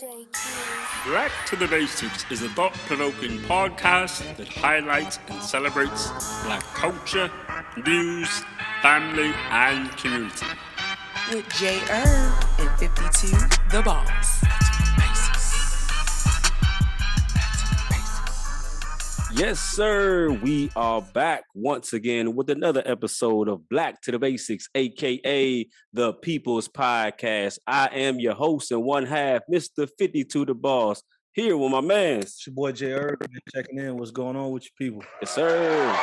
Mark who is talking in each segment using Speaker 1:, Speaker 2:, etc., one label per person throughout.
Speaker 1: Back to the Basics is a thought-provoking podcast that highlights and celebrates Black culture, news, family, and community.
Speaker 2: With J. Herb and 52 The Boss.
Speaker 3: Yes, sir. We are back once again with another episode of Black to the Basics, aka the People's Podcast. I am your host and one half, Mr. 52 The Boss, here with my man.
Speaker 4: It's your boy J. Herb, checking in. What's going on with your people?
Speaker 3: Yes, sir.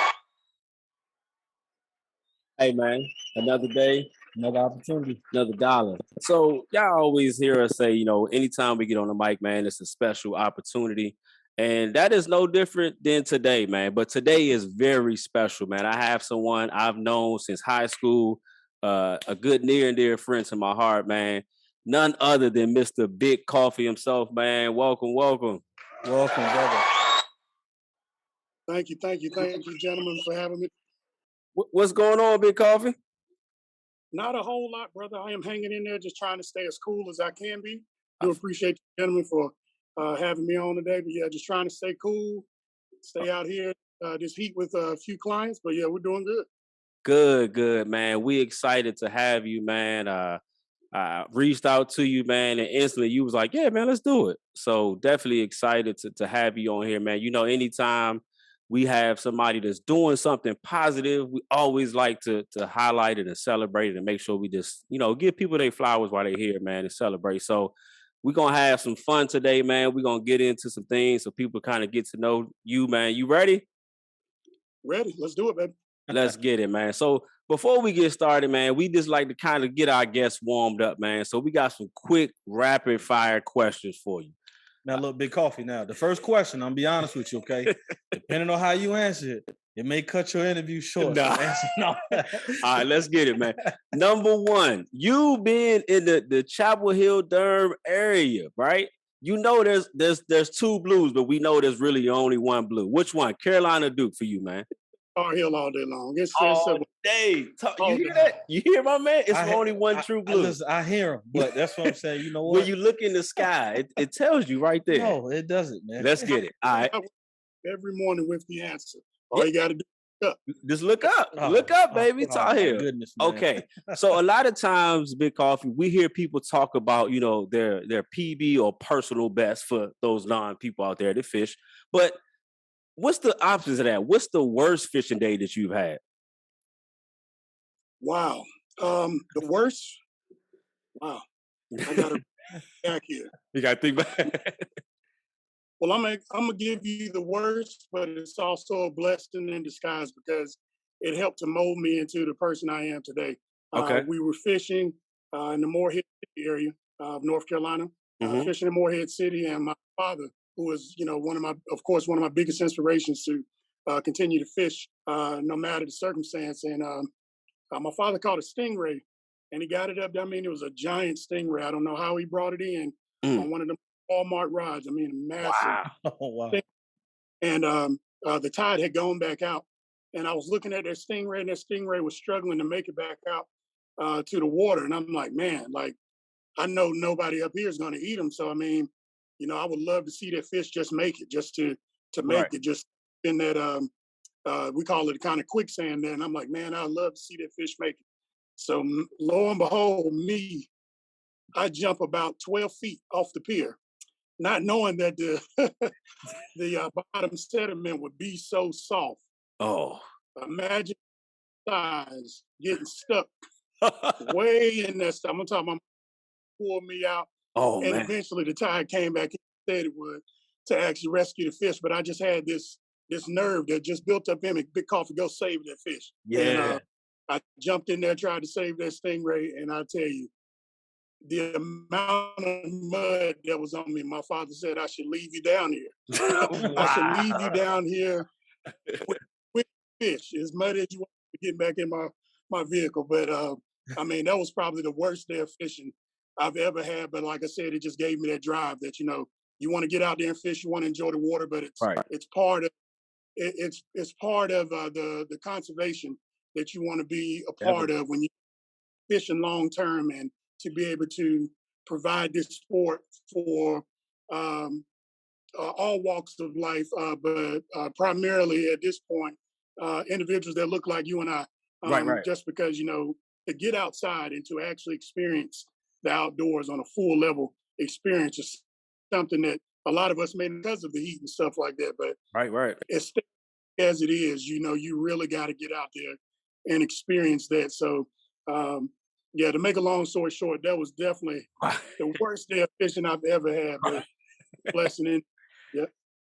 Speaker 3: Hey, man, another day,
Speaker 4: Another opportunity.
Speaker 3: another dollar. So y'all always hear us say, anytime we get on the mic, man, it's a special opportunity. And that is no different than today, man. But today is very special, man. I have someone I've known since high school, a good near and dear friend to my heart, man. None other than Mr. Bigg Coffee himself, man. Welcome.
Speaker 4: Welcome, brother.
Speaker 5: Thank you, gentlemen, for having me.
Speaker 3: What's going on, Bigg Coffee?
Speaker 5: Not a whole lot, brother. I am hanging in there, just trying to stay as cool as I can be. I appreciate you, gentlemen, for having me on today. But yeah, just trying to stay cool, stay out here, this heat with a few clients. But yeah, we're doing good.
Speaker 3: Good, man. We excited to have you, man. I reached out to you, man, and instantly you was like, yeah, man, let's do it. So definitely excited to have you on here, man. Anytime we have somebody that's doing something positive, we always like to highlight it and celebrate it and make sure we just, give people their flowers while they're here, man, and celebrate. So we're going to have some fun today, man. We're going to get into some things so people kind of get to know you, man. You ready?
Speaker 5: Ready. Let's do it, baby.
Speaker 3: Let's get it, man. So before we get started, man, we just like to kind of get our guests warmed up, man. So we got some quick rapid fire questions for you.
Speaker 4: Now, look, Bigg Coffee. Now, the first question, I'm be honest with you, okay? Depending on how you answer it, it may cut your interview short.
Speaker 3: Nah.
Speaker 4: No.
Speaker 3: All right, let's get it, man. Number one, you being in the Chapel Hill, Durham area, right? There's two blues, but we know there's really only one blue. Which one? Carolina or Duke for you, man?
Speaker 5: Tar Heel all day long.
Speaker 3: All day. You hear that? You hear my man? It's only one true blue.
Speaker 4: I hear him, but that's what I'm saying. You know what?
Speaker 3: When you look in the sky, it tells you right there.
Speaker 4: No, it doesn't, man.
Speaker 3: Let's get it. All right.
Speaker 5: Every morning with the answer. All you got to do is look up.
Speaker 3: Just look up. Look up, baby. Tar Heel.
Speaker 4: Goodness, man.
Speaker 3: Okay. So a lot of times, Bigg Coffee, we hear people talk about, their PB or personal best for those non-people out there that fish. But what's the opposite of that? What's the worst fishing day that you've had?
Speaker 5: Wow. The worst? Wow. I got to back here.
Speaker 3: You got to think back.
Speaker 5: Well, I'm gonna give you the worst, but it's also a blessing in disguise because it helped to mold me into the person I am today.
Speaker 3: Okay.
Speaker 5: We were fishing in the Morehead City area of North Carolina, fishing in Morehead City, and my father, who was, one of my biggest inspirations to continue to fish no matter the circumstance. And my father caught a stingray, and he got it up. I mean, it was a giant stingray. I don't know how he brought it in on one of them Walmart rods. I mean, massive.
Speaker 4: Wow. Oh, wow.
Speaker 5: And the tide had gone back out, and I was looking at that stingray, and that stingray was struggling to make it back out to the water. And I'm like, man, I know nobody up here is going to eat them. So I mean, I would love to see that fish just make it, just to make it, just in that we call it kind of quicksand there. And I'm like, man, I'd love to see that fish make it. So lo and behold, I jump about 12 feet off the pier, not knowing that the bottom sediment would be so soft.
Speaker 3: Oh.
Speaker 5: Imagine size getting stuck way in that stuff. I'm talking about pull me out.
Speaker 3: Oh,
Speaker 5: and
Speaker 3: man.
Speaker 5: Eventually the tide came back and said it would to actually rescue the fish. But I just had this nerve that just built up in me. Bigg Coffee, go save that fish.
Speaker 3: Yeah.
Speaker 5: And I jumped in there, tried to save that stingray, and I tell you, the amount of mud that was on me, my father said I should leave you down here.
Speaker 3: Wow.
Speaker 5: I should leave you down here with fish, as muddy as you want to get back in my vehicle. But I mean, that was probably the worst day of fishing I've ever had. But like I said, it just gave me that drive that, you want to get out there and fish, you want to enjoy the water, but it's part of it's part of the conservation that you want to be a part of when you fishing long term, and to be able to provide this sport for all walks of life, but primarily at this point, individuals that look like you and I,
Speaker 3: Right, right.
Speaker 5: just because, to get outside and to actually experience the outdoors on a full level experience is something that a lot of us made because of the heat and stuff like that. But
Speaker 3: Right, right.
Speaker 5: as as it is, you really got to get out there and experience that. So, yeah, to make a long story short, that was definitely the worst day of fishing I've ever had, but blessing in. Yeah.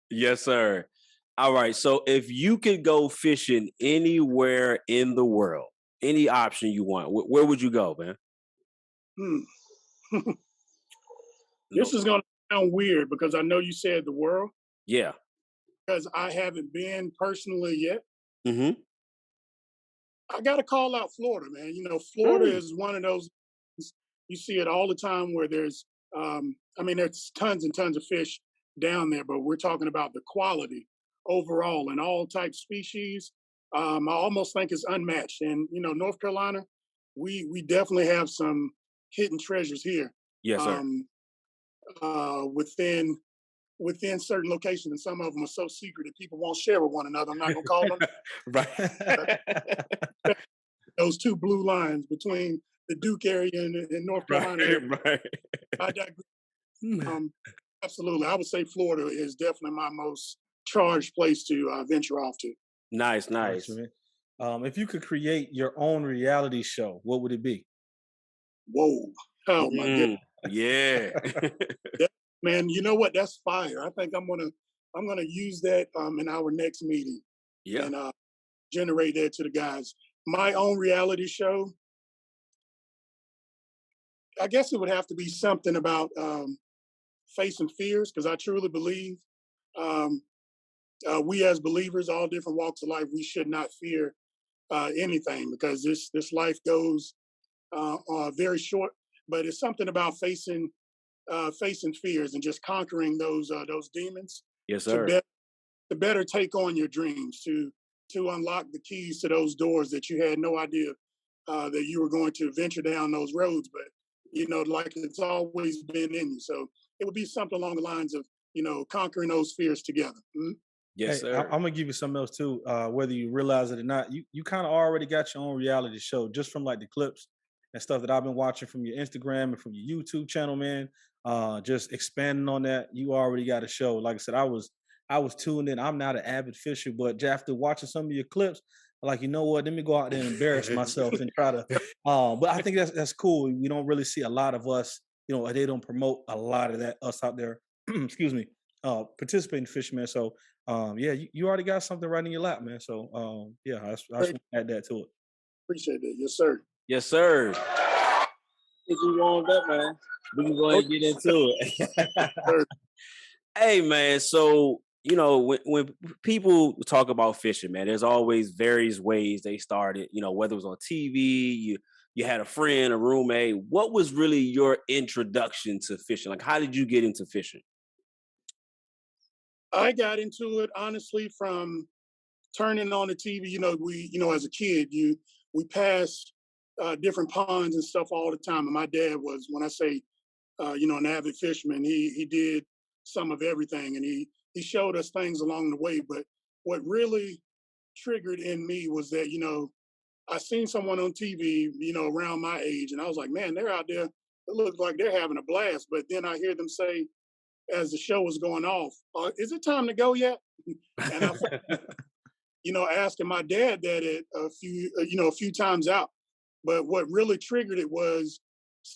Speaker 3: Yes, sir. All right. So if you could go fishing anywhere in the world, any option you want, where would you go, man?
Speaker 5: Hmm.
Speaker 3: No.
Speaker 5: This is going to sound weird because I know you said the world,
Speaker 3: Yeah.
Speaker 5: because I haven't been personally yet.
Speaker 3: Mm-hmm.
Speaker 5: I got to call out Florida, man. Florida is one of those, you see it all the time where there's tons and tons of fish down there, but we're talking about the quality overall and all type species. I almost think it's unmatched. And, North Carolina, we definitely have some hidden treasures here.
Speaker 3: Yes, sir.
Speaker 5: Um, within certain locations, and some of them are so secret that people won't share with one another. I'm not gonna call them.
Speaker 3: Right.
Speaker 5: Those two blue lines between the Duke area and North Carolina.
Speaker 3: Right.
Speaker 5: I digress. Absolutely, I would say Florida is definitely my most charged place to venture off to.
Speaker 3: Nice, nice.
Speaker 4: If you could create your own reality show, what would it be?
Speaker 5: Whoa! Oh my goodness!
Speaker 3: Yeah.
Speaker 5: Man, you know what? That's fire. I think I'm gonna use that in our next meeting.
Speaker 3: Yeah.
Speaker 5: And generate that to the guys. My own reality show, I guess it would have to be something about facing fears, because I truly believe um, we as believers, all different walks of life, we should not fear anything, because this life goes very short. But it's something about facing fears and just conquering those demons
Speaker 3: Yes,
Speaker 5: to
Speaker 3: sir.
Speaker 5: better take on your dreams, to unlock the keys to those doors that you had no idea that you were going to venture down those roads, but like it's always been in you. So it would be something along the lines of conquering those fears together.
Speaker 3: Yes,
Speaker 4: Hey,
Speaker 3: sir.
Speaker 4: I'm gonna give you something else too. Whether you realize it or not, you kind of already got your own reality show just from like the clips and stuff that I've been watching from your Instagram and from your YouTube channel, man. Just expanding on that, you already got a show. Like I said, I was tuned in. I'm not an avid fisher, but after watching some of your clips, I'm like, you know what? Let me go out there and embarrass myself and try to. But I think that's cool. We don't really see a lot of us. They don't promote a lot of that us out there. Excuse me. Participating fishermen. So yeah, you already got something right in your lap, man. So yeah, I just want to add that to it.
Speaker 5: Appreciate that. Yes, sir.
Speaker 3: Yes, sir. If you want that, man, we can go ahead and get into it. Hey, man. So, when people talk about fishing, man, there's always various ways they started, whether it was on TV, you had a friend, a roommate. What was really your introduction to fishing? Like, how did you get into fishing?
Speaker 5: I got into it honestly from turning on the TV. As a kid, we passed different ponds and stuff all the time. And my dad was, when I say, an avid fisherman, he did some of everything, and he showed us things along the way. But what really triggered in me was that I seen someone on TV, around my age, and I was like, man, they're out there. It looks like they're having a blast. But then I hear them say, as the show was going off, is it time to go yet? And I, asking my dad that a few times out. But what really triggered it was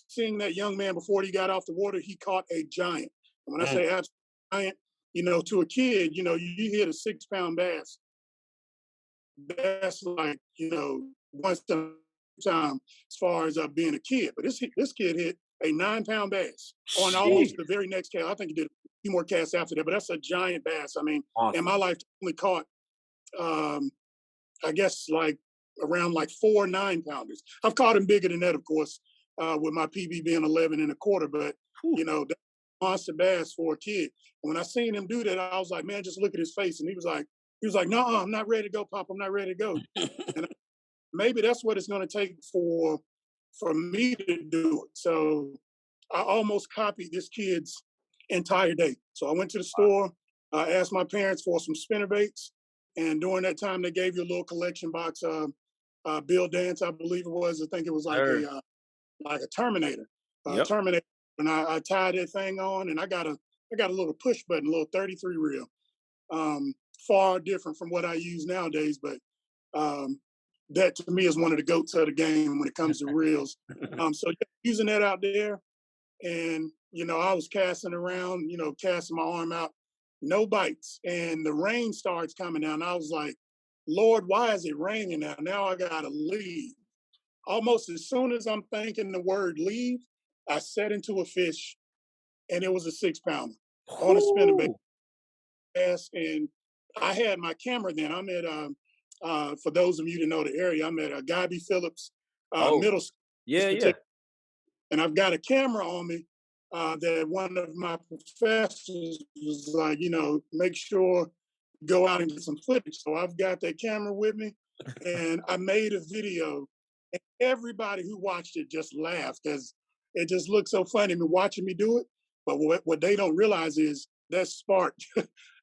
Speaker 5: seeing that young man before he got off the water. He caught a giant. And when I say absolute giant, to a kid, you hit a 6-pound bass. That's like, once a time as far as being a kid. But this kid hit a 9-pound bass on almost the very next cast. I think he did a few more casts after that, but that's a giant bass. I mean,
Speaker 3: Awesome.
Speaker 5: in my life, I only caught, I guess, like around like 4 9-pounders. I've caught him bigger than that, of course, with my PB being 11 and a quarter. But that monster bass for a kid. And when I seen him do that, I was like, man, just look at his face. And he was like, no, I'm not ready to go, Pop. I'm not ready to go. And maybe that's what it's going to take for me to do it. So I almost copied this kid's entire day. So I went to the store, asked my parents for some spinner baits, and during that time they gave you a little collection box of Bill Dance, I believe it was. I think it was
Speaker 3: Sure.
Speaker 5: like a Terminator,
Speaker 3: Yep.
Speaker 5: Terminator. And I tied that thing on, and I got a little push button, a little 33 reel. Far different from what I use nowadays, but um, that to me is one of the goats of the game when it comes to reels. So yeah, using that out there, and I was casting around, casting my arm out, no bites, and the rain starts coming down. I was like, Lord, why is it raining now? Now I gotta leave. Almost as soon as I'm thinking the word leave, I set into a fish, and it was a 6 pounder on a spinnerbait
Speaker 3: Ooh.
Speaker 5: bass. And I had my camera then. I'm at for those of you that know the area, I'm at Guy B. Phillips
Speaker 3: Oh,
Speaker 5: Middle School,
Speaker 3: yeah, yeah.
Speaker 5: and I've got a camera on me that one of my professors was like, make sure go out and get some footage. So I've got that camera with me, and I made a video, and everybody who watched it just laughed because it just looked so funny me watching me do it. But what they don't realize is that sparked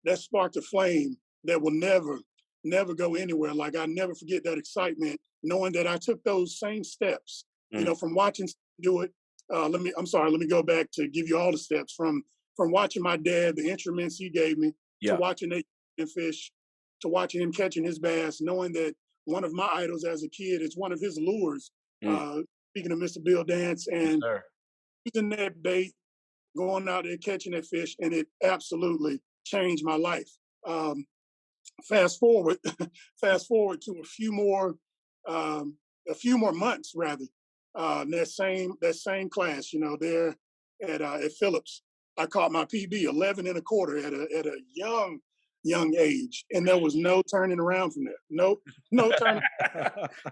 Speaker 5: that sparked a flame that will never go anywhere. Like I never forget that excitement, knowing that I took those same steps,
Speaker 3: Mm.
Speaker 5: from watching do it. Let me go back to give you all the steps from watching my dad, the instruments he gave me, to
Speaker 3: Yeah.
Speaker 5: watching that fish, to watching him catching his bass, knowing that one of my idols as a kid is one of his lures.
Speaker 3: Mm.
Speaker 5: Speaking of Mr. Bill Dance,
Speaker 3: Yes,
Speaker 5: and
Speaker 3: sir.
Speaker 5: using that bait, going out there catching that fish, and it absolutely changed my life. Um, fast forward, fast forward to a few more months rather. That same class, there at Phillips, I caught my PB 11 and a quarter at a young age, and there was no turning around from there. No turning.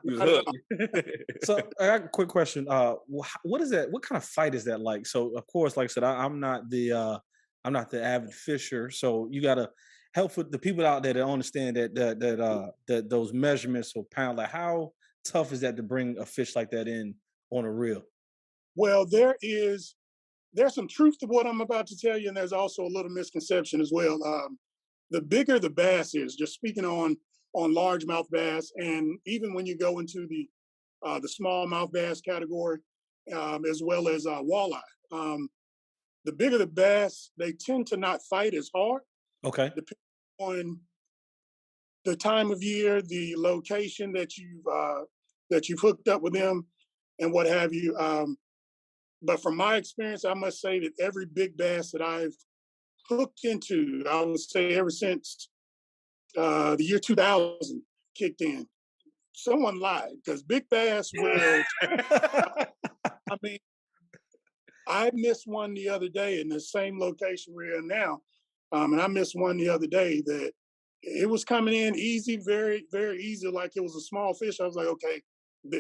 Speaker 3: You was
Speaker 5: Not at all.
Speaker 3: hooked.
Speaker 4: So I got a quick question. What is that? What kind of fight is that like? So of course, like I said, I'm not the avid fisher. So you got to help with the people out there that understand that those measurements or pound. Like how tough is that to bring a fish like that in on a reel?
Speaker 5: Well, there's some truth to what I'm about to tell you, and there's also a little misconception as well. The bigger the bass is, just speaking on largemouth bass, and even when you go into the smallmouth bass category, as well as walleye. The bigger the bass, they tend to not fight as hard,
Speaker 4: Okay.
Speaker 5: depending on the time of year, the location that you've hooked up with them, and what have you. But from my experience, I must say that every big bass that I've hooked into, I would say ever since the year 2000 kicked in, someone lied because big bass will. I mean, I missed one the other day in the same location we're in now, and I missed one the other day that it was coming in easy, very very easy, like it was a small fish. I was like, okay,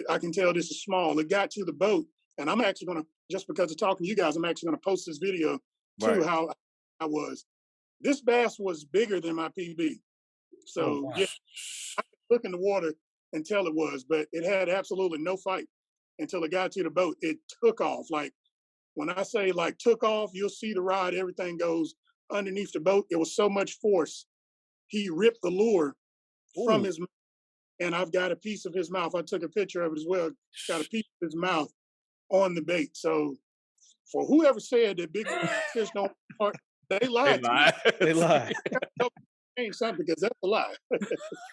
Speaker 5: I can tell this is small. It got to the boat, and I'm actually gonna, just because of talking to you guys, I'm actually gonna post this video too.
Speaker 3: Right.
Speaker 5: How I was. This bass was bigger than my PB.
Speaker 4: Oh
Speaker 5: So
Speaker 4: wow.
Speaker 5: yeah, I could look in the water and tell it was, but it had absolutely no fight until it got to the boat. It took off. Like when I say like took off, you'll see the rod, everything goes underneath the boat. It was so much force. He ripped the lure from
Speaker 3: Ooh.
Speaker 5: his mouth, and I've got a piece of his mouth. I took a picture of it as well. Got a piece of his mouth on the bait. So for whoever said that big fish don't part, they
Speaker 3: They
Speaker 5: lied to me.
Speaker 3: lied.
Speaker 4: They lie.
Speaker 5: Change something because that's a lie.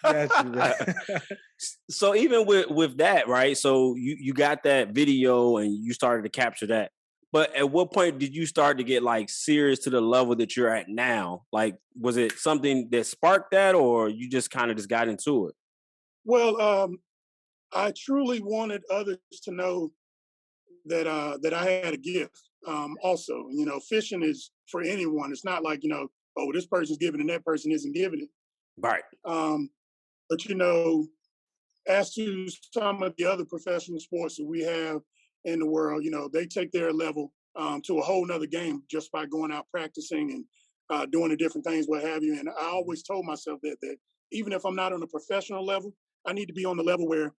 Speaker 4: Got you, man.
Speaker 3: So even with that, right? So you got that video and you started to capture that. But at what point did you start to get like serious to the level that you're at now? Like, was it something that sparked that, or you just kind of just got into it?
Speaker 5: Well, I truly wanted others to know that I had a gift. Also, fishing is for anyone. It's not like oh, this person's giving and that person isn't giving it.
Speaker 3: Right.
Speaker 5: Um, but as to some of the other professional sports that we have in the world, they take their level to a whole nother game just by going out practicing and doing the different things, what have you. And I always told myself that even if I'm not on a professional level, I need to be on the level where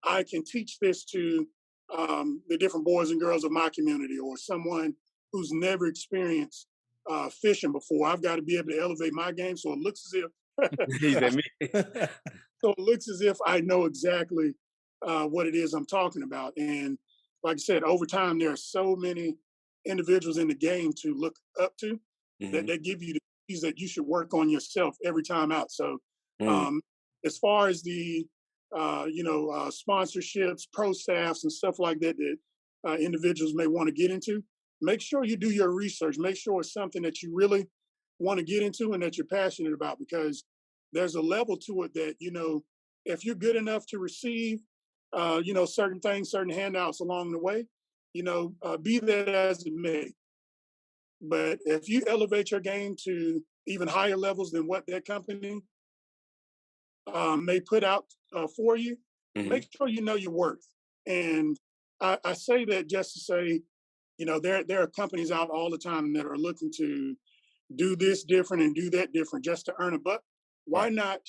Speaker 5: I can teach this to the different boys and girls of my community, or someone who's never experienced fishing before. I've got to be able to elevate my game so it looks as
Speaker 3: He
Speaker 5: if
Speaker 3: said me.
Speaker 5: so it looks as if I know exactly what it is I'm talking about. And like I said, over time, there are so many individuals in the game to look up to that
Speaker 3: Mhm.
Speaker 5: they give you the keys that you should work on yourself every time out. So
Speaker 3: Mm.
Speaker 5: um, as far as the sponsorships, pro staffs, and stuff like that that individuals may want to get into, make sure you do your research. Make sure it's something that you really want to get into and that you're passionate about, because there's a level to it that, if you're good enough to receive, certain things, certain handouts along the way, be that as it may. But if you elevate your game to even higher levels than what that company may put out for you,
Speaker 3: Mhm.
Speaker 5: make sure you know your worth. And I say that just to say, there are companies out all the time that are looking to do this different and do that different just to earn a buck. Why
Speaker 3: Right.
Speaker 5: not,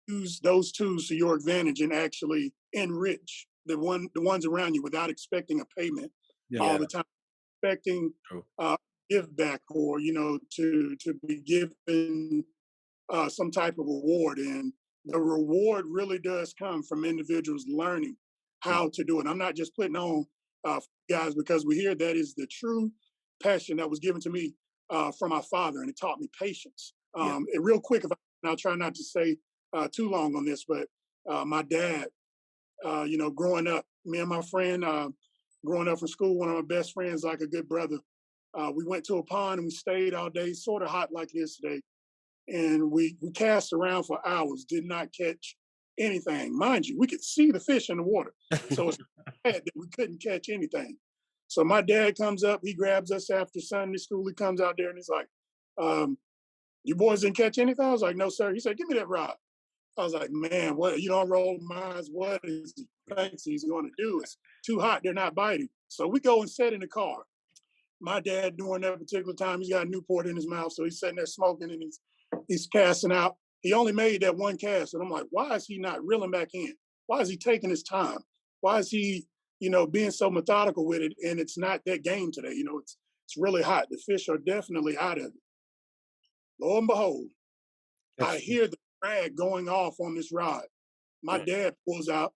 Speaker 5: use those tools to your advantage and actually enrich the ones around you without expecting a payment
Speaker 4: Yeah.
Speaker 5: all
Speaker 3: Yeah.
Speaker 5: the time, expecting
Speaker 3: True.
Speaker 5: give back, or to be given some type of reward. And the reward really does come from individuals learning
Speaker 3: Mm.
Speaker 5: how to do it. I'm not just putting on guys because we hear that is the true passion that was given to me from my father, and it taught me patience.
Speaker 3: Yeah.
Speaker 5: And real quick, and I'll try not to stay too long on this, but my dad, growing up, me and my friend, growing up from school, one of my best friends, like a good brother, we went to a pond and we stayed all day, sort of hot like it is today, and we cast around for hours, did not catch anything. Mind you, we could see the fish in the water, so it's bad that we couldn't catch anything. So my dad comes up, he grabs us after Sunday school. He comes out there and he's like, um, "You boys didn't catch anything?" I was like, "No, sir." He said, "Give me that rod." I was like, "Man, what? You don't roll my eyes. What is he thinks he's going to do? It's too hot. They're not biting." So we go and sit in the car. My dad, during that particular time, he's got a Newport in his mouth, so he's sitting there smoking and he's casting out. He only made that one cast, and I'm like, why is he not reeling back in? Why is he taking his time? Why is he, being so methodical with it? And it's not that game today. It's really hot. The fish are definitely out of it. Lo and behold, I
Speaker 4: Catch
Speaker 5: hear the drag going off on this rod. My
Speaker 3: Mm.
Speaker 5: dad pulls out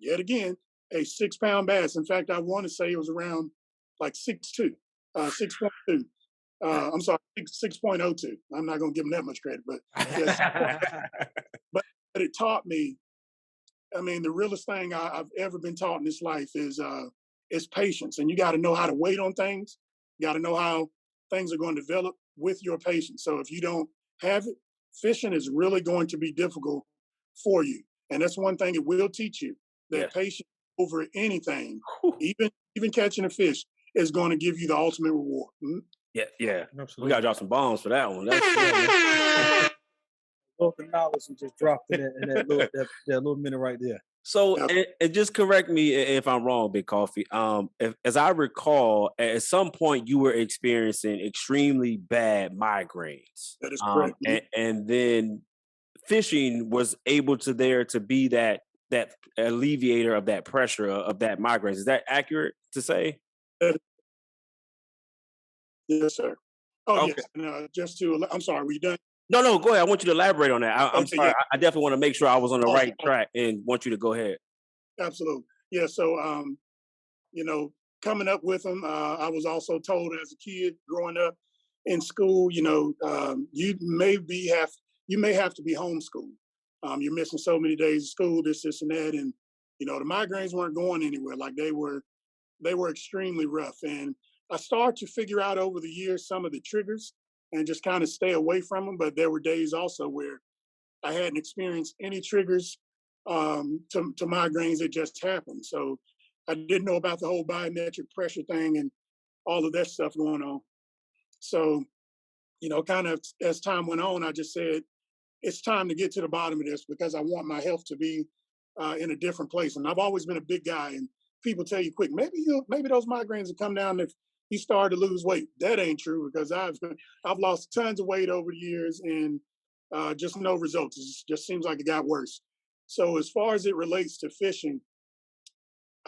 Speaker 5: yet again a 6 pound bass. In fact, I want to say it was around like 6'2", 6.2. I'm sorry, 6.02. I'm not going to give him that much credit, but yes. But it taught me. I mean, the realest thing I've ever been taught in this life is patience, and you got to know how to wait on things. You got to know how things are going to develop with your patience. So if you don't have it, fishing is really going to be difficult for you, and that's one thing it will teach you,
Speaker 3: Yeah.
Speaker 5: that patience over anything,
Speaker 3: Whew.
Speaker 5: even catching a fish, is going to give you the ultimate reward.
Speaker 3: Yeah. Yeah. We
Speaker 4: Absolutely.
Speaker 3: gotta drop some bombs for that one. That's
Speaker 4: Wealth of knowledge we just dropped in that little minute right there.
Speaker 3: so.
Speaker 5: Yep.
Speaker 3: And just correct me if I'm wrong, Big Coffee. As I recall, at some point you were experiencing extremely bad migraines.
Speaker 5: That is correct.
Speaker 3: And then fishing was able to be that alleviator of that pressure of that migraines. Is that accurate to say?
Speaker 5: Yes, sir. Oh,
Speaker 3: Okay.
Speaker 5: yes. And I'm sorry, were you done?
Speaker 3: No, go ahead. I want you to elaborate on that. I'm
Speaker 5: Okay,
Speaker 3: sorry.
Speaker 5: yeah.
Speaker 3: I definitely want to make sure I was on the
Speaker 5: Awesome.
Speaker 3: right track and want you to go ahead.
Speaker 5: Absolutely. Yeah. So, coming up with them, I was also told as a kid growing up in school, you may have to be homeschooled. You're missing so many days of school, this, and that, and the migraines weren't going anywhere. Like they were extremely rough, and I started to figure out over the years some of the triggers and just kind of stay away from them. But there were days also where I hadn't experienced any triggers to migraines. It just happened. So I didn't know about the whole biometric pressure thing and all of that stuff going on. So, kind of as time went on, I just said, it's time to get to the bottom of this because I want my health to be in a different place. And I've always been a big guy, and people tell you quick, maybe those migraines will come down if you start to lose weight. That ain't true because I've lost tons of weight over the years and just no results. It just seems like it got worse. So as far as it relates to fishing,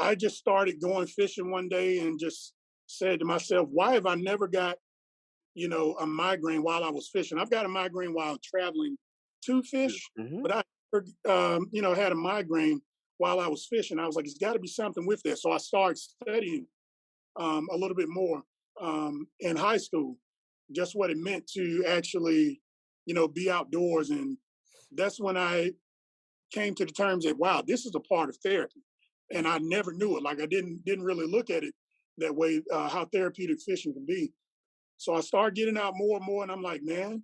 Speaker 5: I just started going fishing one day and just said to myself, why have I never got, a migraine while I was fishing? I've got a migraine while traveling to fish,
Speaker 3: Mm-hmm.
Speaker 5: but I never, had a migraine while I was fishing. I was like, it's got to be something with that. So I started studying a little bit more in high school, just what it meant to actually, be outdoors. And that's when I came to the terms that, wow, this is a part of therapy. And I never knew it. Like I didn't really look at it that way, how therapeutic fishing can be. So I started getting out more and more, and I'm like, man,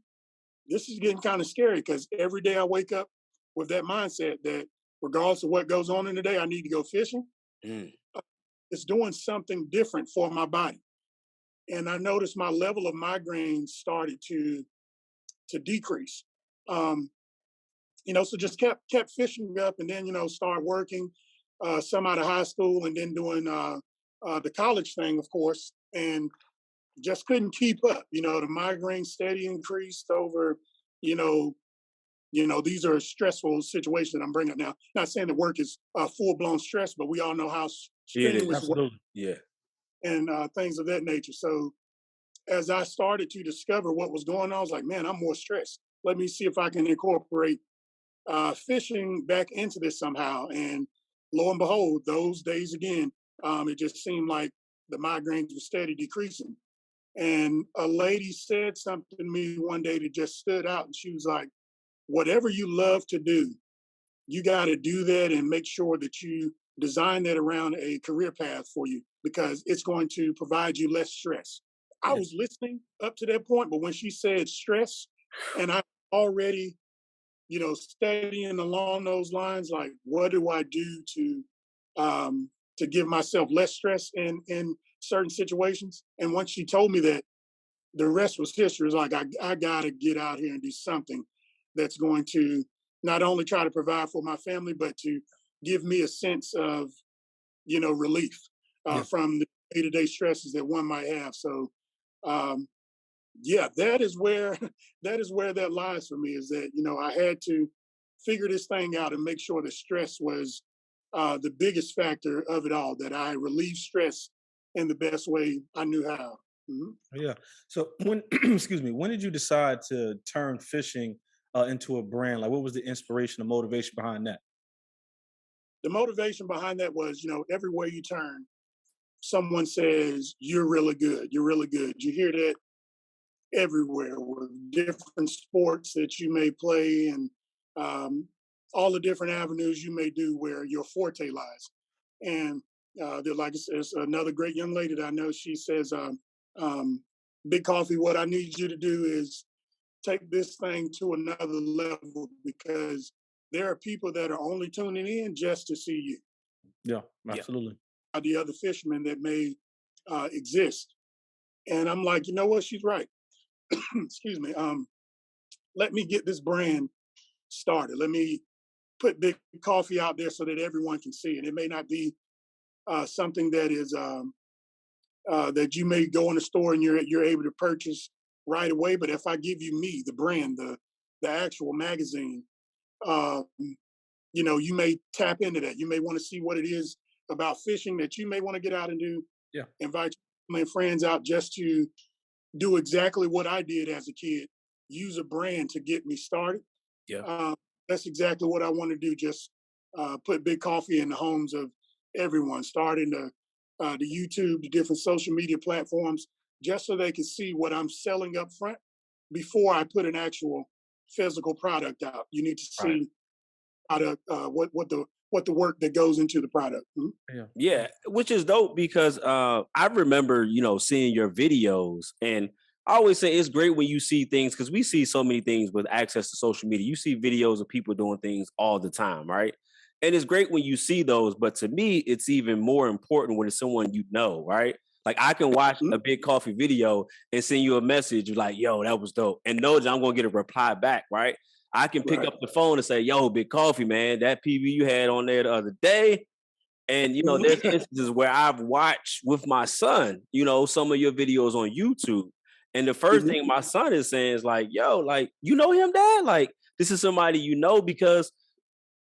Speaker 5: this is getting kind of scary because every day I wake up with that mindset that regardless of what goes on in the day, I need to go fishing.
Speaker 3: Mm.
Speaker 5: It's doing something different for my body. And I noticed my level of migraines started to decrease. Um, so just kept fishing up, and then start working some out of high school, and then doing the college thing, of course, and just couldn't keep up. The migraine steady increased over. You know, these are stressful situations that I'm bringing up now. Not saying that work is full blown stress, but we all know how
Speaker 3: Yeah, it is.
Speaker 5: strenuous work
Speaker 4: Absolutely.
Speaker 3: Yeah.
Speaker 5: and things of that nature. So as I started to discover what was going on, I was like, man, I'm more stressed. Let me see if I can incorporate fishing back into this somehow. And lo and behold, those days again, it just seemed like the migraines were steady decreasing. And a lady said something to me one day that just stood out. And she was like, whatever you love to do, you got to do that and make sure that you design that around a career path for you because it's going to provide you less stress. I
Speaker 3: Yeah.
Speaker 5: was listening up to that point, but when she said stress, and I already studying along those lines, like what do I do to give myself less stress in certain situations? And once she told me that, the rest was history. It's like I gotta get out here and do something that's going to not only try to provide for my family, but to give me a sense of relief
Speaker 4: Yeah.
Speaker 5: from the day-to-day stresses that one might have. So um, yeah, that is where that lies for me. Is that I had to figure this thing out and make sure the stress was the biggest factor of it all. That I relieve stress in the best way I knew how. Mhm.
Speaker 4: Yeah. So when excuse me, when did you decide to turn fishing into a brand? Like, what was the inspiration, the motivation behind that?
Speaker 5: The motivation behind that was, everywhere you turn, someone says you're really good. You're really good. You hear that everywhere with different sports that you may play and um, all the different avenues you may do where your forte lies. And like it's another great young lady that I know. She says, um, "Bigg Coffee, what I need you to do is take this thing to another level because there are people that are only tuning in just to see you,
Speaker 4: Yeah,
Speaker 3: Yeah.
Speaker 4: absolutely.
Speaker 5: the other fishermen that may exist." And I'm like, you know what? She's right. Excuse me. Let me get this brand started. Let me put Bigg Coffee out there so that everyone can see it. It may not be something that is that you may go in the store and you're able to purchase right away. But if I give you me, the brand, the actual magazine, uh, you may tap into that. You may want to see what it is about fishing that you may want to get out and do.
Speaker 4: Yeah.
Speaker 5: Invite my friends out just to do exactly what I did as a kid. Use a brand to get me started.
Speaker 3: Yeah.
Speaker 5: That's exactly what I want to do. Just put Bigg Coffee in the homes of everyone, starting the YouTube, the different social media platforms, just so they can see what I'm selling up front before I put an actual physical product out. You need to
Speaker 3: Right.
Speaker 5: see product, what the work that goes into the product. Mhm.
Speaker 4: Yeah.
Speaker 3: Yeah, which is dope because I remember, seeing your videos, and I always say it's great when you see things because we see so many things with access to social media. You see videos of people doing things all the time, right? And it's great when you see those, but to me, it's even more important when it's someone right? Like I can watch
Speaker 5: Mhm.
Speaker 3: a Bigg Coffee video and send you a message like, "Yo, that was dope," and know that I'm gonna get a reply back, right? I can pick
Speaker 5: Right.
Speaker 3: up the phone and say, "Yo, Bigg Coffee, man, that PV you had on there the other day." And there's
Speaker 5: Mhm.
Speaker 3: instances where I've watched with my son, some of your videos on YouTube. And the first
Speaker 5: Mhm.
Speaker 3: thing my son is saying is like, yo, like, you know him, dad? Like, this is somebody because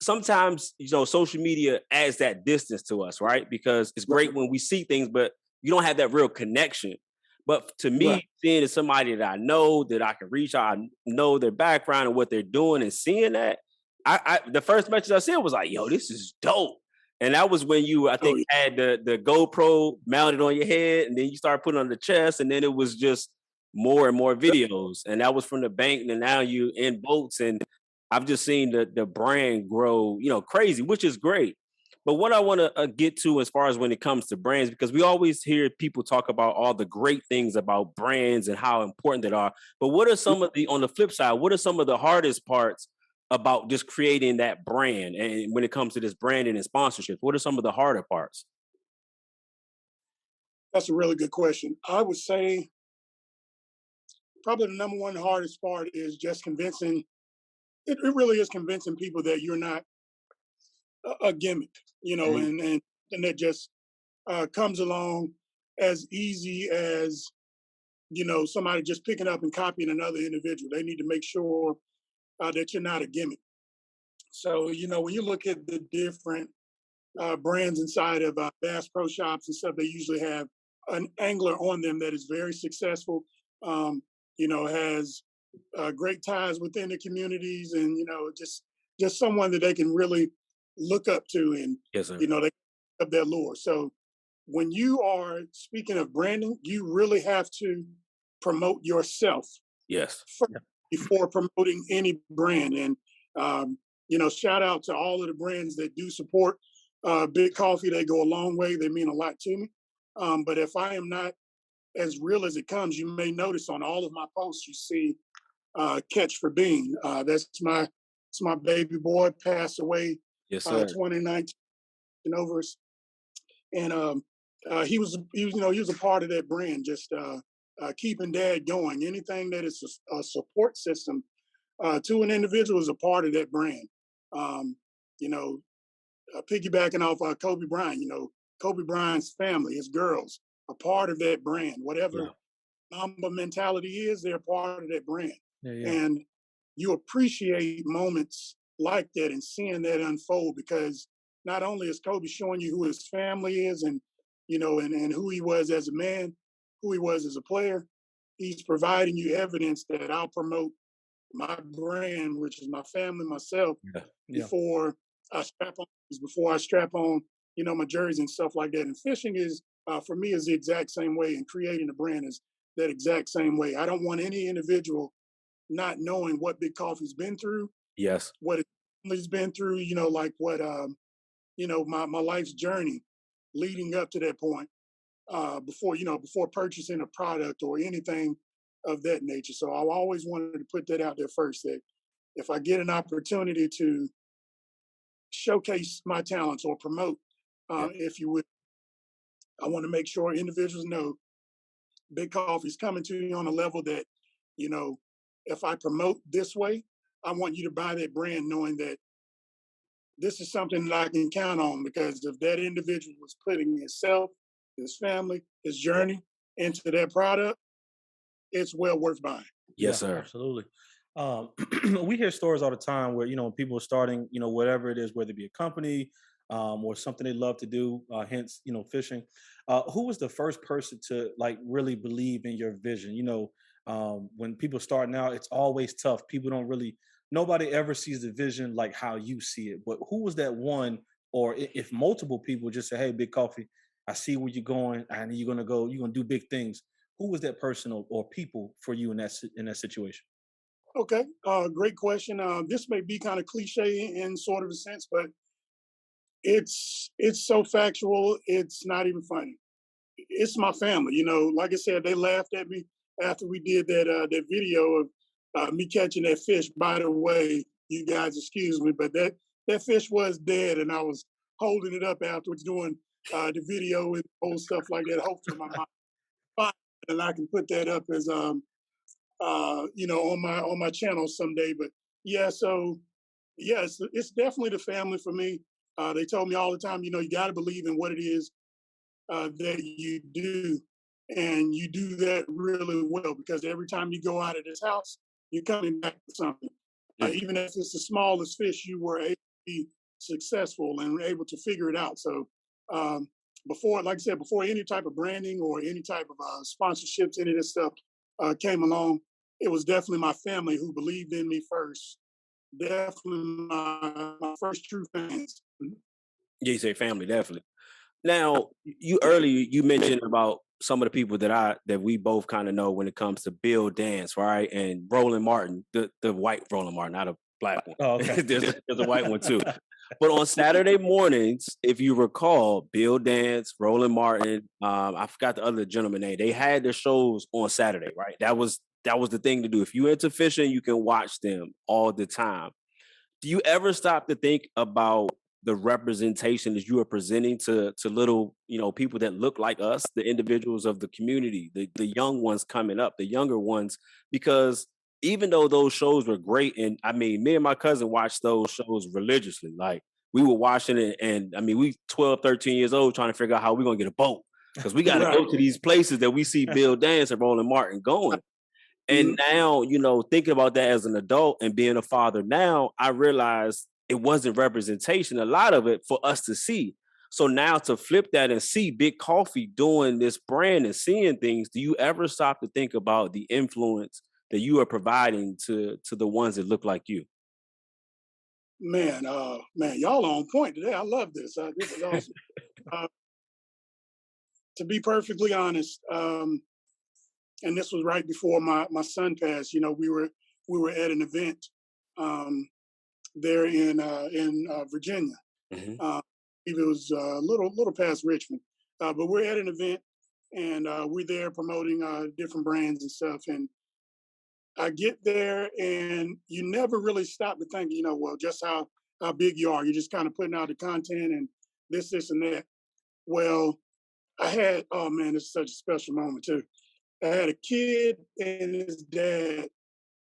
Speaker 3: sometimes, social media adds that distance to us, right? Because it's great when we see things, but you don't have that real connection. But to
Speaker 5: Right.
Speaker 3: me, seeing it's somebody that I know, that I can reach out, I know their background and what they're doing, and seeing that, the first message I sent was like, "Yo, this is dope." And that was when you, I
Speaker 5: Oh,
Speaker 3: think, had the GoPro mounted on your head, and then you started putting on the chest, and then it was just more and more videos. And that was from the bank, and now you in boats, and I've just seen the brand grow, crazy, which is great. But what I want to get to as far as when it comes to brands, because we always hear people talk about all the great things about brands and how important they are. But what are some of on the flip side, what are some of the hardest parts about just creating that brand? And when it comes to this branding and sponsorships, what are some of the harder parts?
Speaker 5: that's a really good question. I would say probably the number one hardest part is just convincing. It really is convincing people that you're not a gimmick,
Speaker 3: Mhm.
Speaker 5: and that just comes along as easy as somebody just picking up and copying another individual. They need to make sure that you're not a gimmick. So when you look at the different brands inside of Bass Pro Shops and stuff, they usually have an angler on them that is very successful. Has great ties within the communities, and just someone that they can really look up to, and
Speaker 3: Yes, sir.
Speaker 5: they up their lure. So when you are speaking of branding, you really have to promote yourself
Speaker 3: Yes.
Speaker 5: first before promoting any brand. And shout out to all of the brands that do support Bigg Coffee. They go a long way. They mean a lot to me. But if I am not as real as it comes, you may notice on all of my posts you see Catch for Bean. It's my baby boy, passed away
Speaker 3: Yes, sir.
Speaker 5: 2019 over, and he was a part of that brand, just keeping dad going. Anything that is a support system to an individual is a part of that brand. Um, you know, Piggybacking off Kobe Bryant, Kobe Bryant's family, his girls, a part of that brand.
Speaker 3: Yeah.
Speaker 5: Whatever Mamba mentality is, they're part of that brand.
Speaker 4: Yeah, yeah.
Speaker 5: And you appreciate moments like that and seeing that unfold, because not only is Kobe showing you who his family is, and and who he was as a man, who he was as a player, he's providing you evidence that I'll promote my brand, which is my family, myself,
Speaker 3: Yeah.
Speaker 4: Yeah.
Speaker 5: before before I strap on, my jerseys and stuff like that. And fishing is, for me, is the exact same way, and creating a brand is that exact same way. I don't want any individual not knowing what Bigg Coffee's been through,
Speaker 3: Yes.
Speaker 5: what his family's been through, like what my life's journey leading up to that point, before purchasing a product or anything of that nature. So I always wanted to put that out there first, that if I get an opportunity to showcase my talents or promote,
Speaker 3: Yeah.
Speaker 5: if you would, I want to make sure individuals know Bigg Coffee's coming to you on a level that, you know, if I promote this way, I want you to buy that brand knowing that this is something that I can count on, because if that individual was putting himself, his family, his
Speaker 3: Yeah.
Speaker 5: journey into that product, it's well worth buying.
Speaker 3: Yes,
Speaker 4: Yeah,
Speaker 3: sir.
Speaker 4: absolutely. Um, we hear stories all the time where people are starting, whatever it is, whether it be a company or something they love to do. Hence, fishing. Who was the first person to like really believe in your vision? When people starting out, it's always tough. People don't really. Nobody ever sees the vision like how you see it. But who was that one? Or if multiple people just say, "Hey, Bigg Coffee, I see where you're going, and you're gonna go. You're gonna do big things." Who was that person or people for you in that situation?
Speaker 5: Okay, great question. This may be kind of cliche in sort of a sense, but it's so factual. It's not even funny. It's my family. Like I said, they laughed at me after we did that video of me catching that fish. By the way, you guys excuse me, but that fish was dead, and I was holding it up afterwards doing the video and old stuff like that. Hopefully, my mom finds it, and I can put that up as on my channel someday. But yeah, so yeah, it's definitely the family for me. They told me all the time, you got to believe in what it is that you do, and you do that really well, because every time you go out of this house, you're coming back with something.
Speaker 3: Mm.
Speaker 5: Even if it's the smallest fish you were able be successful and able to figure it out. So before, like I said, before any type of branding or any type of sponsorships, any of this stuff came along, it was definitely my family who believed in me first. Definitely my first true fans.
Speaker 3: Yeah, you say family, definitely. Now, you earlier you mentioned about some of the people that we both kind of know when it comes to Bill Dance, right? And Roland Martin, the white Roland Martin, not a black one.
Speaker 4: Oh, okay.
Speaker 3: there's a white one too. But on Saturday mornings, if you recall, Bill Dance, Roland Martin, I forgot the other gentleman name. They had their shows on Saturday, right? That was the thing to do. If you into fishing, you can watch them all the time. Do you ever stop to think about the representation that you are presenting to little, people that look like us, the individuals of the community, the young ones coming up, the younger ones? Because even though those shows were great, and I mean, me and my cousin watched those shows religiously. Like we were watching it, and I mean, we 12, 13 years old trying to figure out how we're gonna get a boat because we got to go to these places that we see Bill Dance and Roland Martin going. And now, thinking about that as an adult and being a father now, I realized it wasn't representation, a lot of it for us to see. So now to flip that and see Bigg Coffee doing this brand and seeing things, do you ever stop to think about the influence that you are providing to the ones that look like you?
Speaker 5: Man, y'all on point today. I love this. This is awesome. To be perfectly honest, and this was right before my son passed. We were at an event there in Virginia.
Speaker 3: Mm-hmm.
Speaker 5: It was a little past Richmond, but we're at an event and we're there promoting different brands and stuff. And I get there, and you never really stop to think, well, just how big you are. You're just kind of putting out the content and this, and that. Well, I had, oh man, it's such a special moment too. I had a kid and his dad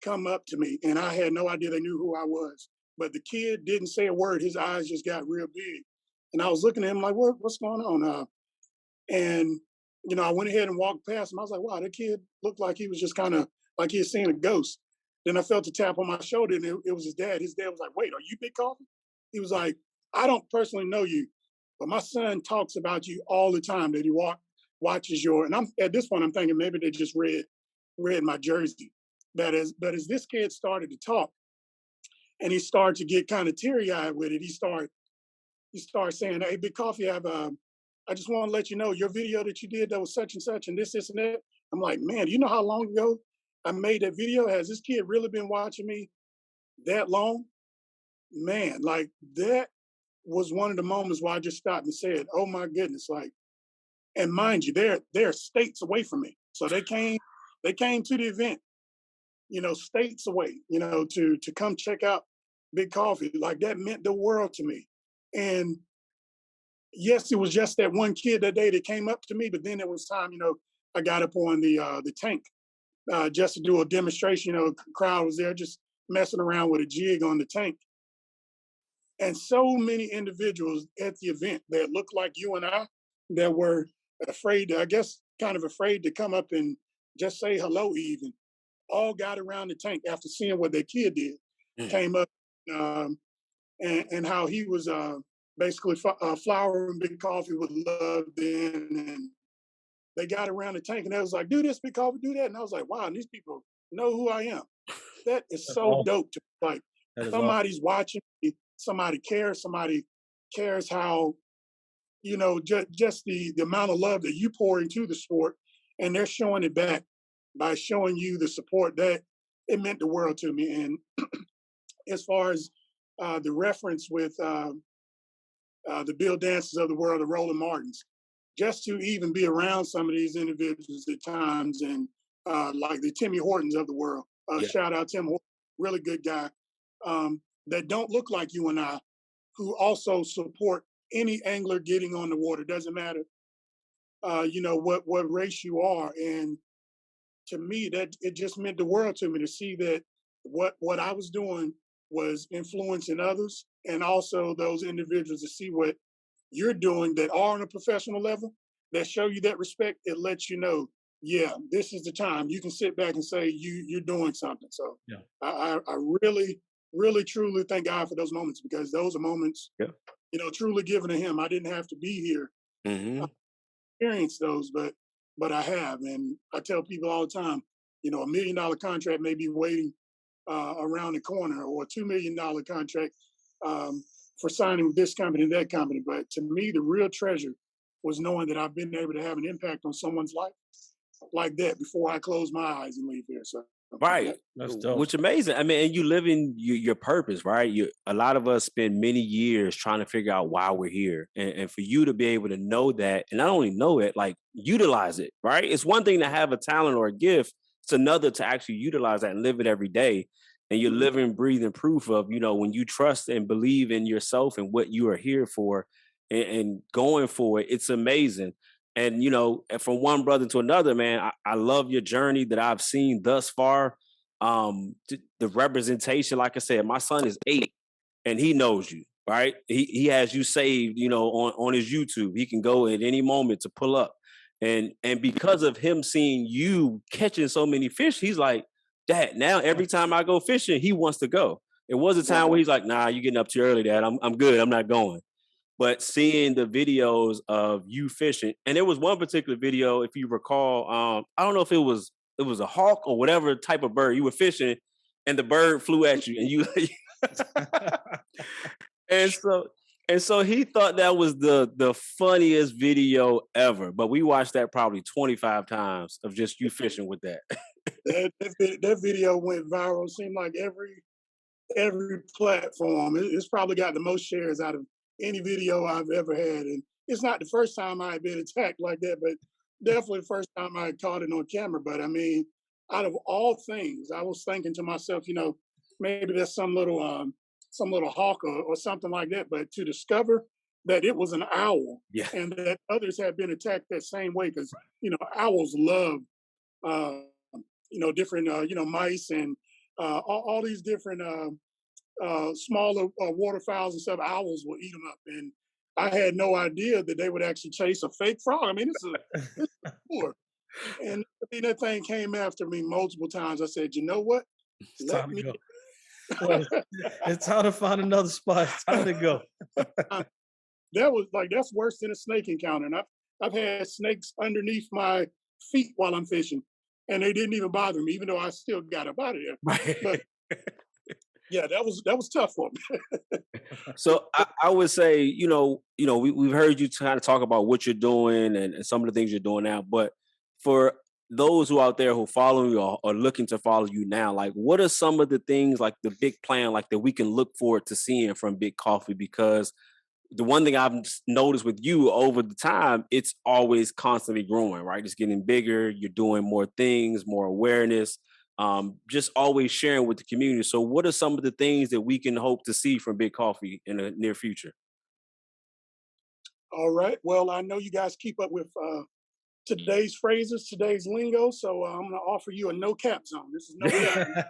Speaker 5: come up to me, and I had no idea they knew who I was. But the kid didn't say a word. His eyes just got real big, and I was looking at him like, "What's going on?" And I went ahead and walked past him. I was like, "Wow, that kid looked like he was just kind of like he had seen a ghost." Then I felt a tap on my shoulder, and it was his dad. His dad was like, "Wait, are you Bigg Coffee?" He was like, "I don't personally know you, but my son talks about you all the time. That he watches your." And I'm at this point, I'm thinking maybe they just read my jersey. But as this kid started to talk, and he started to get kind of teary eyed with it, he started saying, "Hey, Bigg Coffee, I just want to let you know your video that you did that was such and this and that." I'm like, "Man, do you know how long ago I made that video? Has this kid really been watching me that long?" Man, like that was one of the moments where I just stopped and said, "Oh my goodness!" Like, and mind you, they're states away from me, so they came to the event, states away, to come check out Bigg Coffee. Like that meant the world to me. And yes, it was just that one kid that day that came up to me, but then it was time, I got up on the tank just to do a demonstration. The crowd was there just messing around with a jig on the tank. And so many individuals at the event that looked like you and I that were afraid, I guess, kind of afraid to come up and just say hello even, all got around the tank after seeing what their kid did, came up and how he was basically flowering Bigg Coffee with love then. And they got around the tank and they was like, "Do this, Bigg Coffee, do that." And I was like, wow, and these people know who I am. That is
Speaker 4: That's
Speaker 5: so
Speaker 4: awesome.
Speaker 5: dope. Like
Speaker 4: That is awesome.
Speaker 5: somebody's watching me, somebody cares how, just the amount of love that you pour into the sport, and they're showing it back by showing you the support. That it meant the world to me. And as far as the reference with the Bill Dances of the world, the Roland Martins, just to even be around some of these individuals at times, and like the Timmy Hortons of the world. Shout out Tim Horton, really good guy, that don't look like you and I, who also support any angler getting on the water. Doesn't matter, what race you are. And to me, that it just meant the world to me to see that what I was doing was influencing others, and also those individuals to see what you're doing that are on a professional level, that show you that respect. It lets you know, yeah, this is the time you can sit back and say you're doing something. So
Speaker 4: Yeah.
Speaker 5: I really really truly thank God for those moments, because those are moments,
Speaker 3: Yeah.
Speaker 5: truly given to Him. I didn't have to be here
Speaker 3: Hmm.
Speaker 5: experience those, but I have, and I tell people all the time, $1 million contract may be waiting around the corner, or $2 million contract for signing with this company and that company. But to me, the real treasure was knowing that I've been able to have an impact on someone's life like that before I close my eyes and leave here. So
Speaker 3: Right.
Speaker 5: that,
Speaker 4: That's dope.
Speaker 3: Which amazing. I mean, and you live in your purpose, right? A lot of us spend many years trying to figure out why we're here. And for you to be able to know that, and not only know it, like utilize it, right? It's one thing to have a talent or a gift. It's another to actually utilize that and live it every day. And you're
Speaker 5: Mhm.
Speaker 3: living, breathing proof of, when you trust and believe in yourself and what you are here for and going for it, it's amazing. And and from one brother to another, man, I love your journey that I've seen thus far. The representation, like I said, my son is 8 and he knows you, right? He has you saved, on his YouTube. He can go at any moment to pull up. And because of him seeing you catching so many fish, he's like, Dad, now every time I go fishing, he wants to go. It was a time where he's like, nah, you're getting up too early, Dad. I'm good. I'm not going. But seeing the videos of you fishing, and there was one particular video, if you recall, I don't know if it was a hawk or whatever type of bird you were fishing, and the bird flew at you, and you and so he thought that was the funniest video ever. But we watched that probably 25 times of just you fishing with that.
Speaker 5: that video went viral. It seemed like every platform. It's probably got the most shares out of any video I've ever had. And it's not the first time I've been attacked like that, but definitely the first time I caught it on camera. But I mean, out of all things, I was thinking to myself, maybe there's some little hawk or something like that. But to discover that it was an owl
Speaker 3: Yeah.
Speaker 5: and that others had been attacked that same way, because owls love uh, different mice and all these different smaller waterfowls and stuff. Owls will eat them up, and I had no idea that they would actually chase a fake frog. I mean, it's a sport. And I mean, that thing came after me multiple times. I said, you know what?
Speaker 4: It's
Speaker 5: Let
Speaker 4: time to
Speaker 5: me.
Speaker 4: go. Well, it's time to find another spot. It's time to go.
Speaker 5: That's worse than a snake encounter. And I've had snakes underneath my feet while I'm fishing, and they didn't even bother me, even though I still got up out of there. But yeah, that was tough for me.
Speaker 3: So I would say, we've heard you kind of talk about what you're doing and some of the things you're doing now. But for those who out there who follow you or looking to follow you now, like what are some of the things, like the big plan, like that we can look forward to seeing from Bigg Coffee? Because the one thing I've noticed with you over the time, it's always constantly growing, right? It's getting bigger. You're doing more things, more awareness, just always sharing with the community. So, what are some of the things that we can hope to see from Bigg Coffee in the near future?
Speaker 5: All right. Well, I know you guys keep up with today's phrases, today's lingo, so I'm going to offer you a no cap zone. This is no cap.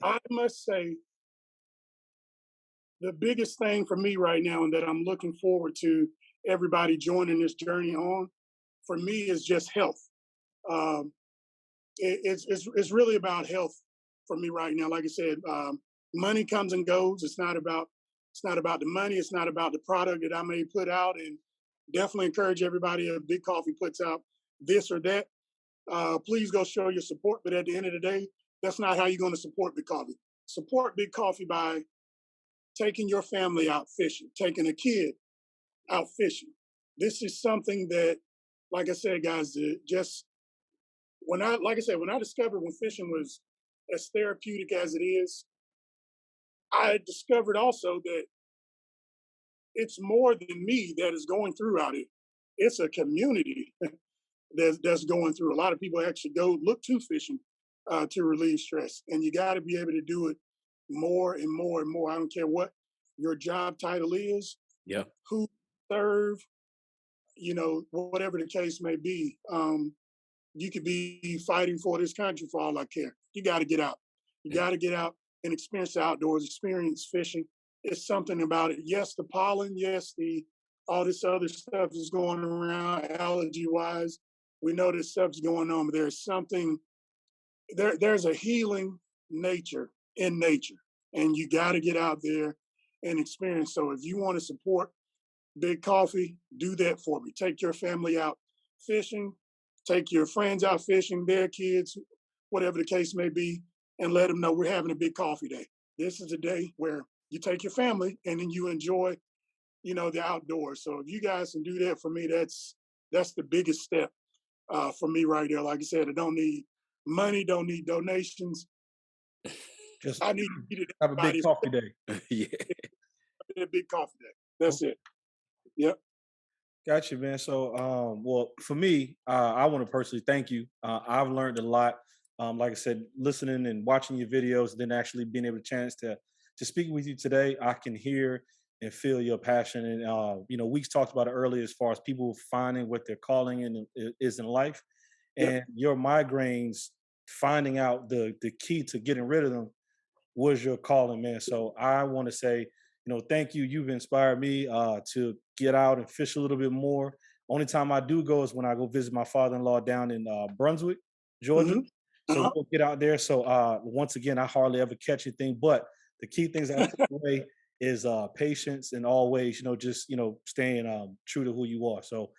Speaker 5: I must say, the biggest thing for me right now, and that I'm looking forward to everybody joining this journey on, for me is just health. Um, it's really about health for me right now. Like I said, money comes and goes. It's not about the money. It's not about the product that I may put out. And definitely encourage everybody, if Bigg Coffee puts out this or that, please go show your support. But at the end of the day, that's not how you're going to support Bigg Coffee. Support Bigg Coffee by taking your family out fishing, taking a kid out fishing. This is something that, like I said, guys, just when I discovered when fishing was as therapeutic as it is, I discovered also that it's more than me that is going through out here. It's a community that's going through. A lot of people actually go look to fishing to relieve stress, and you got to be able to do it more and more and more. I don't care what your job title is,
Speaker 3: Yeah.
Speaker 5: who you serve, whatever the case may be. You could be fighting for this country for all I care. You got to get out. You got to get out and experience the outdoors, experience fishing. It's something about it. Yes, the pollen. Yes, the all this other stuff is going around allergy wise. We know this stuff's going on, but there's something there. There's a healing nature in nature. And you got to get out there and experience. So if you want to support Bigg Coffee, do that for me. Take your family out fishing, take your friends out fishing, their kids, whatever the case may be, and let them know we're having a Bigg Coffee Day. This is a day where you take your family and then you enjoy, the outdoors. So if you guys can do that for me, that's the biggest step for me right there. Like I said, I don't need money, don't need donations.
Speaker 4: Just
Speaker 5: I need
Speaker 4: have a Bigg Coffee Day.
Speaker 3: Yeah.
Speaker 5: A Bigg Coffee Day. That's it. Yep.
Speaker 4: Got you, man. So, well, for me, I want to personally thank you. I've learned a lot. Like I said, listening and watching your videos, then actually being able to chance to speak with you today, I can hear and feel your passion. And Weeks talked about it earlier as far as people finding what their calling is in life, and
Speaker 5: Yep.
Speaker 4: your migraines, finding out the key to getting rid of them was your calling, man. So I want to say, thank you. You've inspired me to get out and fish a little bit more. Only time I do go is when I go visit my father-in-law down in Brunswick, Georgia.
Speaker 5: Mm-hmm.
Speaker 4: So
Speaker 5: Uh-huh.
Speaker 4: we'll get out there. So once again, I hardly ever catch anything, but the key things I took away is patience and always, just staying true to who you are. So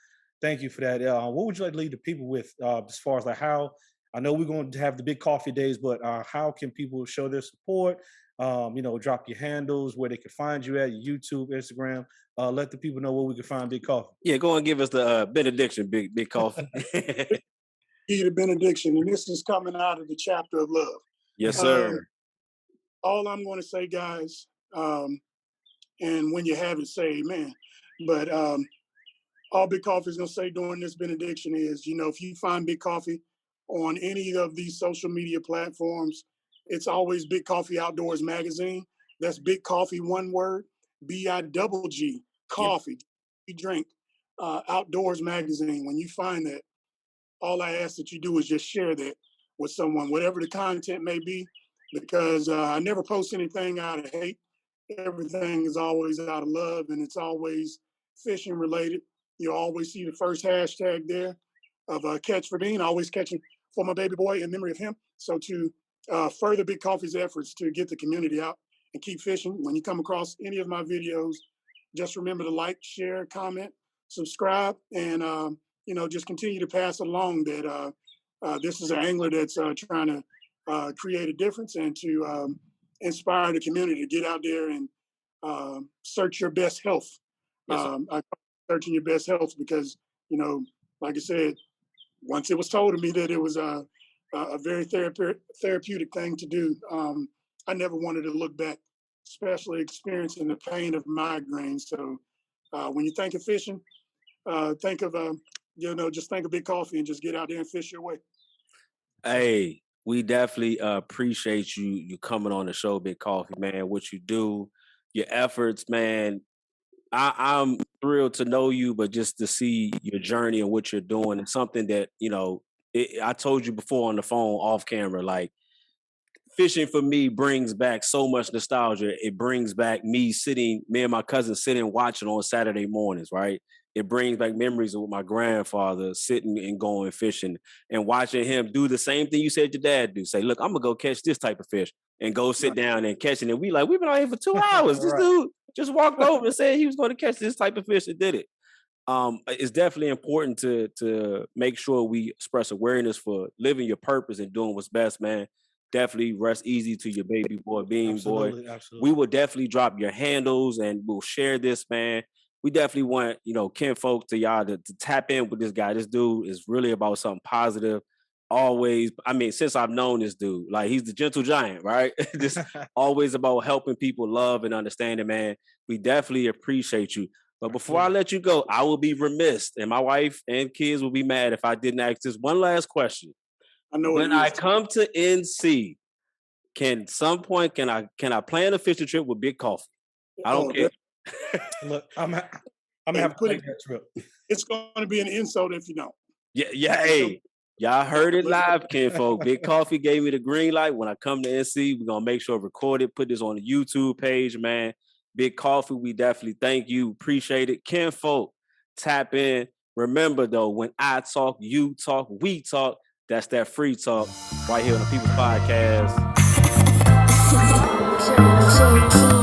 Speaker 4: thank you for that. What would you like to leave the people with as far as like how? I know we're going to have the Bigg Coffee Days, but how can people show their support? Drop your handles, where they can find you at, your YouTube, Instagram. Let the people know where we can find Bigg Coffee.
Speaker 3: Yeah, go and give us the benediction, Bigg Coffee.
Speaker 5: Be the benediction, and this is coming out of the chapter of love.
Speaker 3: Yes, sir.
Speaker 5: All I'm going to say, guys, and when you have it, say amen. But all Bigg Coffee is going to say during this benediction is, if you find Bigg Coffee on any of these social media platforms, it's always Bigg Coffee Outdoors Magazine. That's Bigg Coffee, one word, BIGG, coffee, you drink, Outdoors Magazine. When you find that, all I ask that you do is just share that with someone, whatever the content may be, because I never post anything out of hate. Everything is always out of love, and it's always fishing related. You always see the first hashtag there of Catch for Dean, always catching for my baby boy in memory of him. So to further Bigg Coffee's efforts to get the community out and keep fishing, when you come across any of my videos, just remember to like, share, comment, subscribe, and just continue to pass along that this is an angler that's trying to create a difference and to inspire the community to get out there and search your best health.
Speaker 3: Yes,
Speaker 5: Searching your best health because, like I said, once it was told to me that it was a very therapeutic thing to do, I never wanted to look back, especially experiencing the pain of migraines. So when you think of fishing, think of, just think of Bigg Coffee and just get out there and fish your way.
Speaker 3: Hey, we definitely appreciate you coming on the show, Bigg Coffee, man. What you do, your efforts, man. I'm thrilled to know you, but just to see your journey and what you're doing, and something that I told you before on the phone, off camera, like fishing for me brings back so much nostalgia. It brings back me and my cousin sitting watching on Saturday mornings, right? It brings back memories of my grandfather sitting and going fishing and watching him do the same thing you said your dad do. Say, look, I'm gonna go catch this type of fish and go sit down and catch it. And we've been out here for 2 hours. This dude just walked over and said he was going to catch this type of fish and did it. It's definitely important to make sure we express awareness for living your purpose and doing what's best, man. Definitely rest easy to your baby boy, Bean
Speaker 4: Absolutely,
Speaker 3: boy.
Speaker 4: absolutely.
Speaker 3: We will definitely drop your handles and we'll share this, man. We definitely want, kin folk to y'all to tap in with this guy. This dude is really about something positive. Always, since I've known this dude, like he's the gentle giant, right? Just always about helping people love and understanding, man. We definitely appreciate you. But before I let you go, I will be remiss, and my wife and kids will be mad if I didn't ask this one last question.
Speaker 5: I know
Speaker 3: When I come to NC, can I plan a fishing trip with Bigg Coffee? I don't care.
Speaker 4: Look, I'm gonna have to take that trip.
Speaker 5: It's going to be an insult if you don't.
Speaker 3: Yeah. Hey, y'all heard it live, kinfolk. Bigg Coffee gave me the green light. When I come to NC, we're gonna make sure to record it, put this on the YouTube page, man. Bigg Coffee, we definitely thank you, appreciate it. Kinfolk, tap in. Remember though, when I talk, you talk, we talk. That's that free talk right here on the People's Podcast.
Speaker 6: JT.